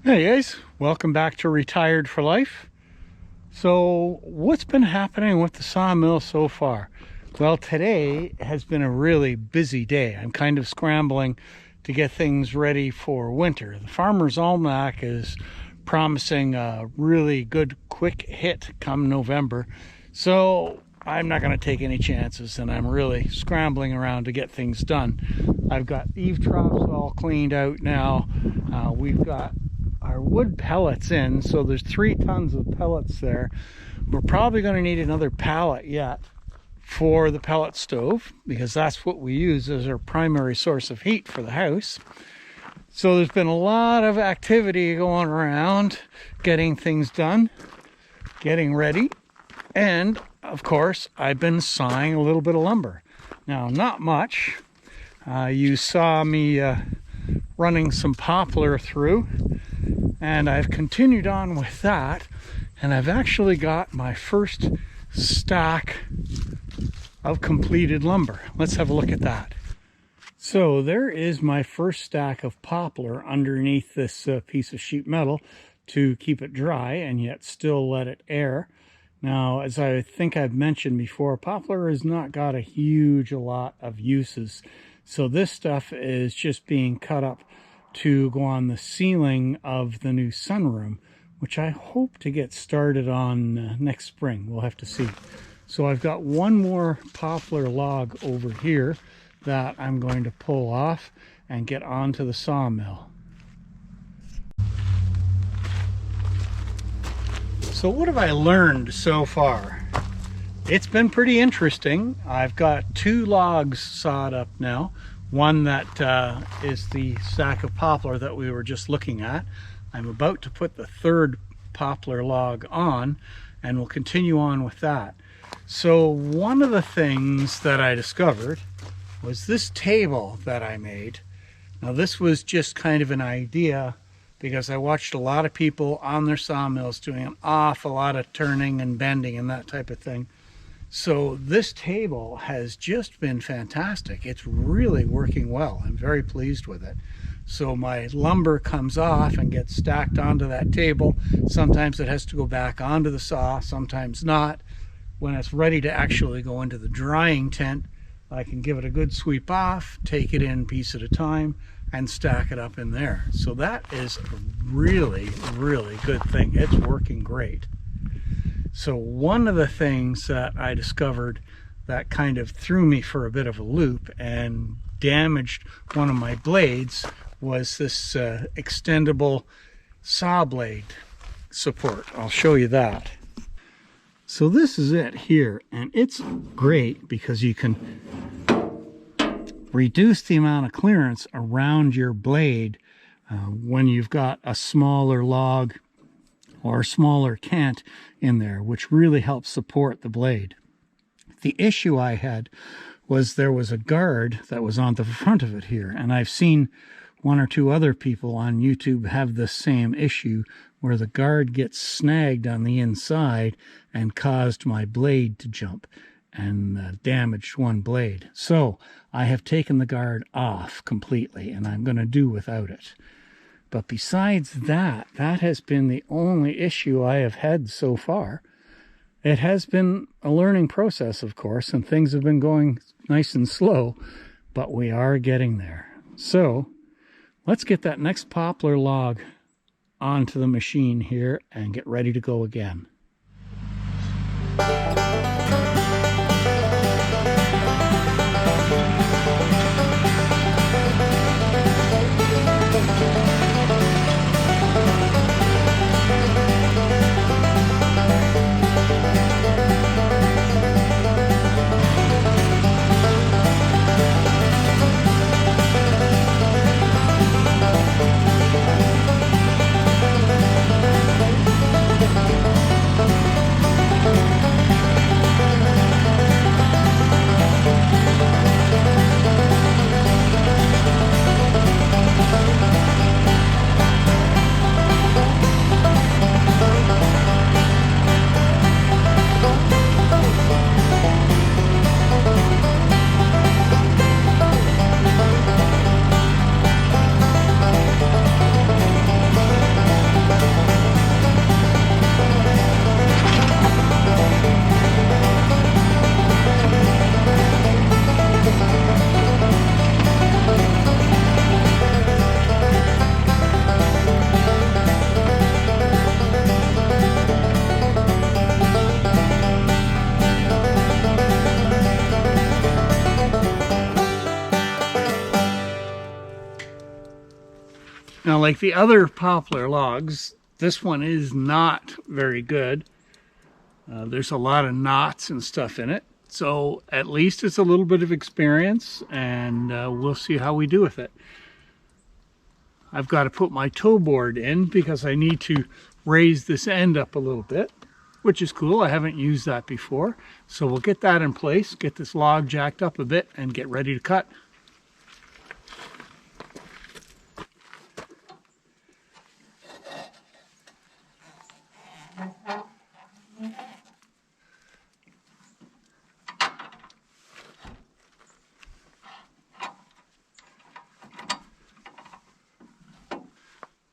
Hey guys, welcome back to Retired for Life. So what's been happening with the sawmill so far? Well, today has been a really busy day. I'm kind of scrambling to get things ready for winter. The Farmer's Almanac is promising a really good quick hit come November. So I'm not going to take any chances, and I'm really scrambling around to get things done. I've got eave troughs all cleaned out now. We've got our wood pellets in, so there's 3 tons of pellets there. We're probably going to need another pallet yet for the pellet stove, because that's what we use as our primary source of heat for the house. So there's been a lot of activity going around, getting things done, getting ready, and of course I've been sawing a little bit of lumber. Now, not much. You saw me running some poplar through, and I've continued on with that, and I've actually got my first stack of completed lumber. Let's have a look at that. So there is my first stack of poplar underneath this piece of sheet metal to keep it dry and yet still let it air. Now, as I think I've mentioned before, poplar has not got a huge lot of uses. So this stuff is just being cut up to go on the ceiling of the new sunroom, which I hope to get started on next spring. We'll have to see. So I've got one more poplar log over here that I'm going to pull off and get onto the sawmill. So what have I learned so far? It's been pretty interesting. I've got 2 logs sawed up now. One that is the stack of poplar that we were just looking at. I'm about to put the 3rd poplar log on, and we'll continue on with that. So one of the things that I discovered was this table that I made. Now, this was just kind of an idea because I watched a lot of people on their sawmills doing an awful lot of turning and bending and that type of thing. So this table has just been fantastic. It's really working well. I'm very pleased with it. So my lumber comes off and gets stacked onto that table. Sometimes it has to go back onto the saw, sometimes not. When it's ready to actually go into the drying tent, I can give it a good sweep off, take it in piece at a time, and stack it up in there. So that is a really, really good thing. It's working great. So one of the things that I discovered that kind of threw me for a bit of a loop and damaged one of my blades was this extendable saw blade support. I'll show you that. So this is it here, and it's great because you can reduce the amount of clearance around your blade when you've got a smaller log or smaller cant in there, which really helps support the blade. The issue I had was there was a guard that was on the front of it here, and I've seen 1 or 2 other people on YouTube have the same issue where the guard gets snagged on the inside and caused my blade to jump and damaged one blade. So I have taken the guard off completely, and I'm going to do without it. But besides that, that has been the only issue I have had so far. It has been a learning process, of course, and things have been going nice and slow, but we are getting there. So let's get that next poplar log onto the machine here and get ready to go again. Now, like the other poplar logs, this one is not very good. There's a lot of knots and stuff in it. So at least it's a little bit of experience, and we'll see how we do with it. I've got to put my toe board in because I need to raise this end up a little bit, which is cool. I haven't used that before. So we'll get that in place, get this log jacked up a bit, and get ready to cut.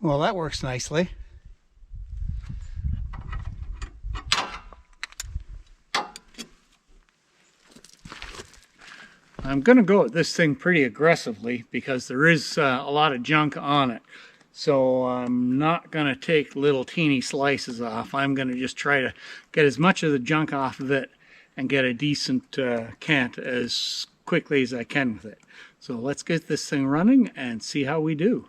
Well, that works nicely. I'm going to go at this thing pretty aggressively because there is a lot of junk on it. So I'm not going to take little teeny slices off. I'm going to just try to get as much of the junk off of it and get a decent cant as quickly as I can with it. So let's get this thing running and see how we do.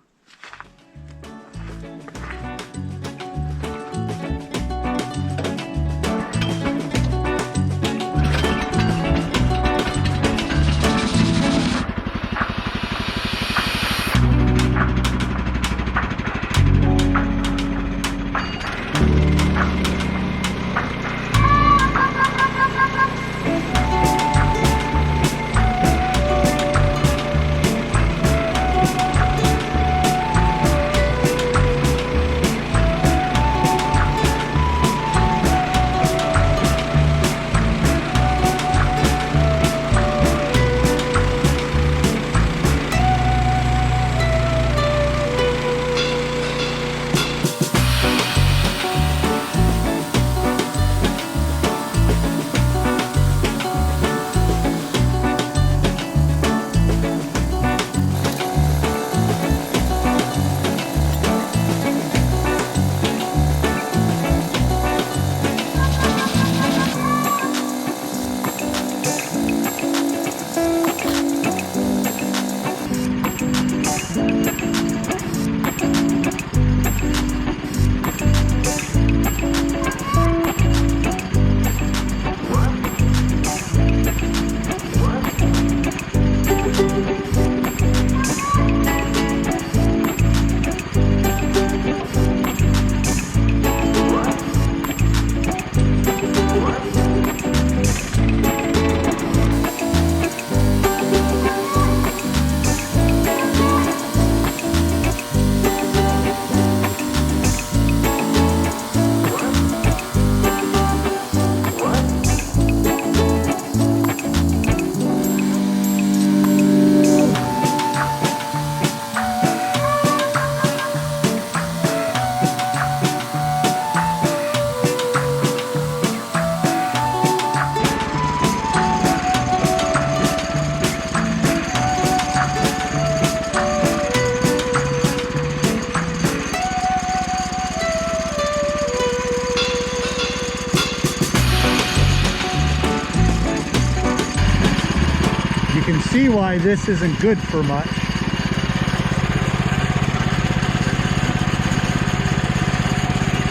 You can see why this isn't good for much.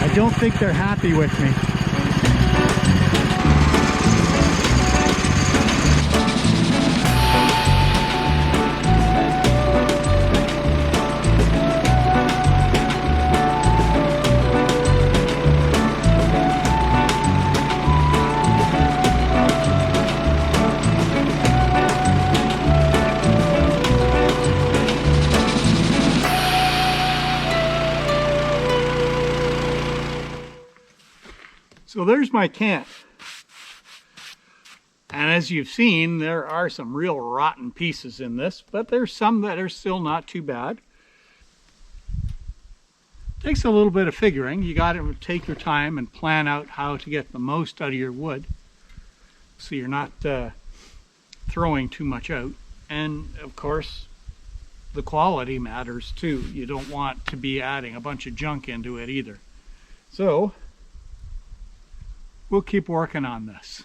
I don't think they're happy with me. So there's my cant. And as you've seen, there are some real rotten pieces in this, but there's some that are still not too bad. Takes a little bit of figuring. You got to take your time and plan out how to get the most out of your wood, so you're not throwing too much out. And of course, the quality matters too. You don't want to be adding a bunch of junk into it either. So we'll keep working on this.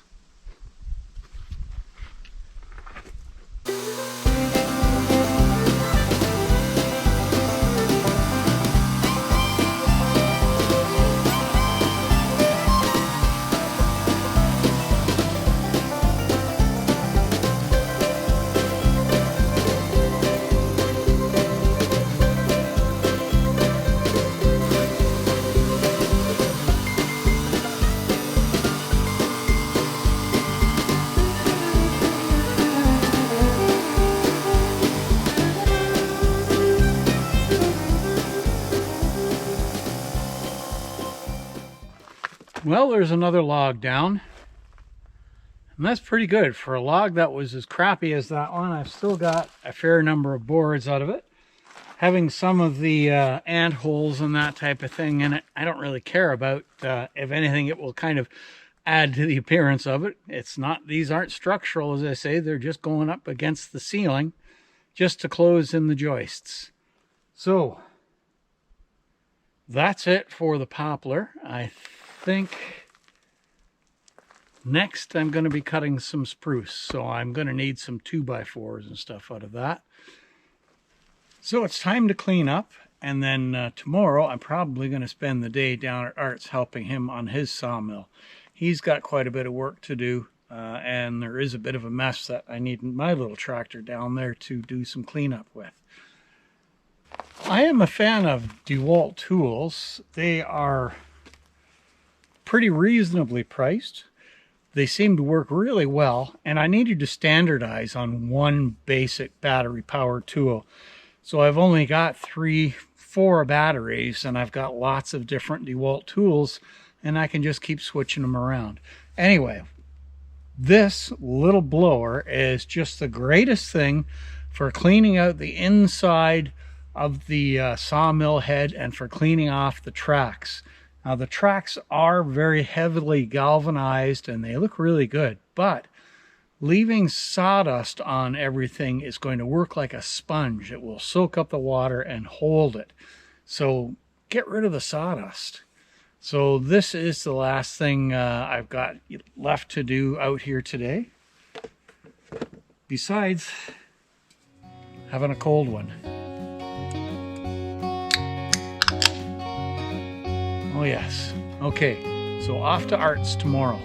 Well, there's another log down. And that's pretty good. For a log that was as crappy as that one, I've still got a fair number of boards out of it. Having some of the ant holes and that type of thing in it, I don't really care about. If anything, it will kind of add to the appearance of it. It's not, these aren't structural, as I say, they're just going up against the ceiling just to close in the joists. So that's it for the poplar. I think next I'm going to be cutting some spruce, so I'm going to need some 2x4s and stuff out of that. So it's time to clean up, and then tomorrow I'm probably going to spend the day down at Art's helping him on his sawmill. He's got quite a bit of work to do, and there is a bit of a mess that I need my little tractor down there to do some cleanup with. I am a fan of DeWalt tools. They are pretty reasonably priced. They seem to work really well, and I needed to standardize on one basic battery powered tool. So I've only got 4 batteries, and I've got lots of different DeWalt tools, and I can just keep switching them around. Anyway, this little blower is just the greatest thing for cleaning out the inside of the sawmill head and for cleaning off the tracks. Now the tracks are very heavily galvanized and they look really good, but leaving sawdust on everything is going to work like a sponge. It will soak up the water and hold it. So get rid of the sawdust. So this is the last thing I've got left to do out here today. Besides having a cold one. Oh yes. Okay, so off to Art's tomorrow.